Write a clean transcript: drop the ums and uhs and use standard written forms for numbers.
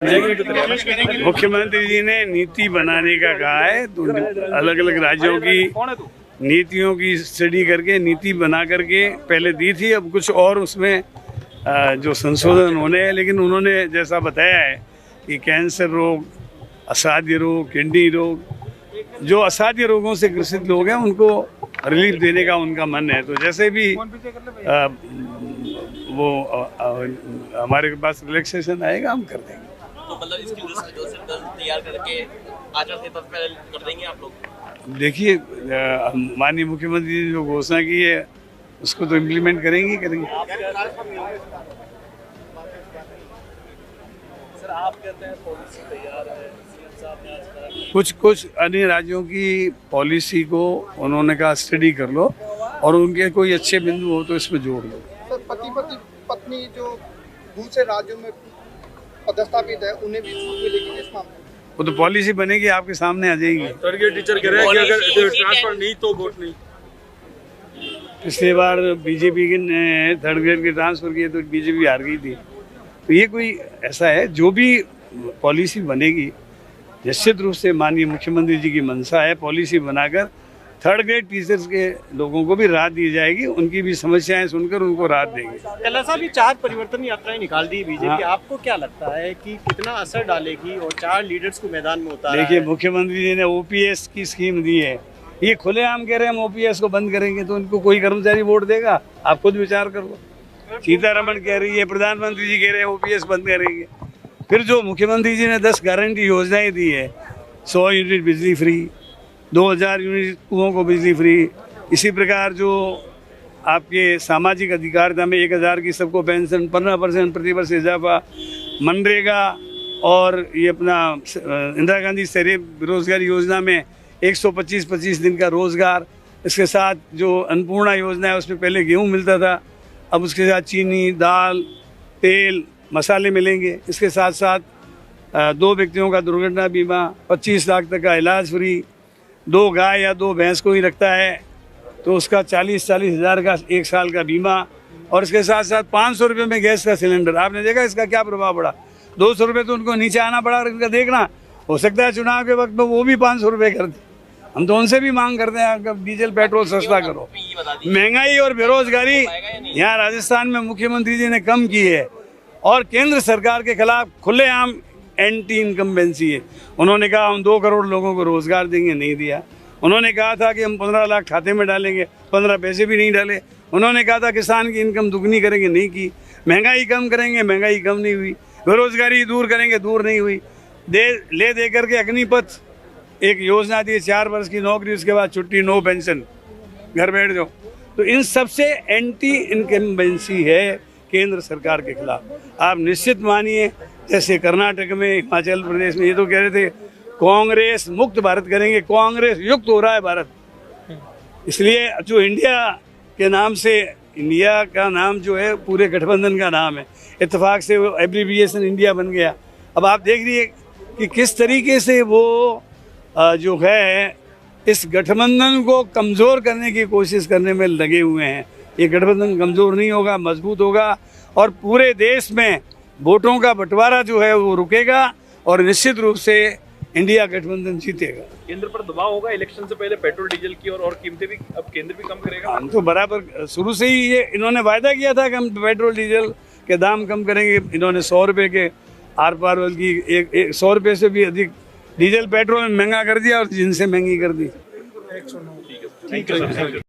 मुख्यमंत्री जी ने नीति बनाने का कहा है, तो अलग अलग राज्यों की नीतियों की स्टडी करके नीति बना करके पहले दी थी। अब कुछ और उसमें जो संशोधन होने हैं, लेकिन उन्होंने जैसा बताया है कि कैंसर रोग, असाध्य रोग, किडनी रोग, जो असाध्य रोगों से ग्रसित लोग हैं उनको रिलीफ देने का उनका मन है। तो जैसे भी वो हमारे पास रिलैक्सेशन आएगा हम कर देंगे। तो मतलब इसकी तैयार करके आचार संहिता कर देंगे आप लोग? देखिए, माननीय मुख्यमंत्री ने जो घोषणा की है उसको तो इम्प्लीमेंट करेंगे। सर, आप कहते हैं पॉलिसी तैयार है, सीएम साहब ने आज कहा कुछ अन्य राज्यों की पॉलिसी को उन्होंने कहा स्टडी कर लो और उनके कोई अच्छे बिंदु हो तो इसमें जोड़ लो। सर, पति पत्नी जो दूसरे राज्यों में पदस्थापित है उन्हें भी छूट मिलेगी इस मामले में? वो तो पॉलिसी बनेगी, आपके सामने आ जाएगी। थर्ड ग्रेड टीचर कह रहे हैं कि अगर ट्रांसफर नहीं तो वोट नहीं। पिछली बार बीजेपी ने थर्ड ग्रेड के ट्रांसफर किए तो बीजेपी हार गई थी। तो ये कोई ऐसा है, जो भी पॉलिसी बनेगी निश्चित रूप से माननीय मुख्यमंत्री जी की मंशा है, पॉलिसी बनाकर थर्ड ग्रेड टीचर्स के लोगों को भी राहत दी जाएगी, उनकी भी समस्याएं सुनकर उनको राहत देंगे। कल साहब, ये 4 परिवर्तन यात्राएं निकाल दी बीजेपी, आपको क्या लगता है कि कितना असर डालेगी और 4 लीडर्स को मैदान में उतारा? देखिए, मुख्यमंत्री जी ने ओपीएस की स्कीम दी है, ये खुलेआम कह रहे हैं हम ओपीएस को बंद करेंगे, तो उनको कोई कर्मचारी वोट देगा? आप खुद विचार कर लो। सीतारमण कह रही है, प्रधानमंत्री जी कह रहे हैं ओपीएस बंद करेंगे। फिर जो मुख्यमंत्री जी ने 10 गारंटी योजनाएं दी है, 100 यूनिट बिजली फ्री, 2000 यूनिट कुओं को बिजली फ्री, इसी प्रकार जो आपके सामाजिक अधिकारिता में 1000 की सबको पेंशन, 15% प्रतिवर्ष इजाफा, मनरेगा और ये अपना इंदिरा गांधी शहरी बेरोजगारी योजना में 125 दिन का रोजगार। इसके साथ जो अन्नपूर्णा योजना है उसमें पहले गेहूँ मिलता था, अब उसके साथ चीनी, दाल, तेल, मसाले मिलेंगे। इसके साथ साथ 2 व्यक्तियों का दुर्घटना बीमा, 25 लाख तक का इलाज फ्री, 2 गाय या 2 भैंस को ही रखता है तो उसका 40 हज़ार का 1 साल का बीमा, और इसके साथ साथ 500 रुपये में गैस का सिलेंडर। आपने देखा इसका क्या प्रभाव पड़ा? 200 रुपये तो उनको नीचे आना पड़ा, और इनका देखना हो सकता है चुनाव के वक्त में वो भी 500 रुपये कर दे। हम तो उनसे भी मांग करते हैं डीजल पेट्रोल सस्ता करो। महंगाई और बेरोजगारी यहाँ राजस्थान में मुख्यमंत्री जी ने कम की है, और केंद्र सरकार के खिलाफ खुलेआम एंटी इनकम्बेंसी है। उन्होंने कहा हम 2 करोड़ लोगों को रोजगार देंगे, नहीं दिया। उन्होंने कहा था कि हम 15 लाख खाते में डालेंगे, 15 पैसे भी नहीं डाले। उन्होंने कहा था किसान की इनकम दुगनी करेंगे, नहीं की। महंगाई कम करेंगे, महंगाई कम नहीं हुई। बेरोजगारी दूर करेंगे, दूर नहीं हुई। दे करके अग्निपथ एक योजना दी, 4 वर्ष की नौकरी, उसके बाद छुट्टी, नो पेंशन, घर बैठ जाओ। तो इन सबसे एंटी इनकम्बेंसी है केंद्र सरकार के खिलाफ। आप निश्चित मानिए, जैसे कर्नाटक में, हिमाचल प्रदेश में ये तो कह रहे थे कांग्रेस मुक्त भारत करेंगे, कांग्रेस युक्त हो रहा है भारत। इसलिए जो इंडिया के नाम से, इंडिया का नाम जो है पूरे गठबंधन का नाम है, इत्तेफाक से वो एब्रीविएशन इंडिया बन गया। अब आप देख रही है कि किस तरीके से वो जो है इस गठबंधन को कमज़ोर करने की कोशिश करने में लगे हुए हैं। ये गठबंधन कमज़ोर नहीं होगा, मजबूत होगा, और पूरे देश में वोटों का बंटवारा जो है वो रुकेगा, और निश्चित रूप से इंडिया गठबंधन जीतेगा। केंद्र पर दबाव होगा इलेक्शन से पहले पेट्रोल डीजल की, और कीमतें भी अब केंद्र भी कम करेगा। हम तो बराबर शुरू से ही ये इन्होंने वायदा किया था कि हम पेट्रोल डीजल के दाम कम करेंगे। इन्होंने 100 रुपये के आर पार, बल्कि 100 रुपये से भी अधिक डीजल पेट्रोल महंगा कर दिया और जिनसे महंगी कर दी। ठीक है।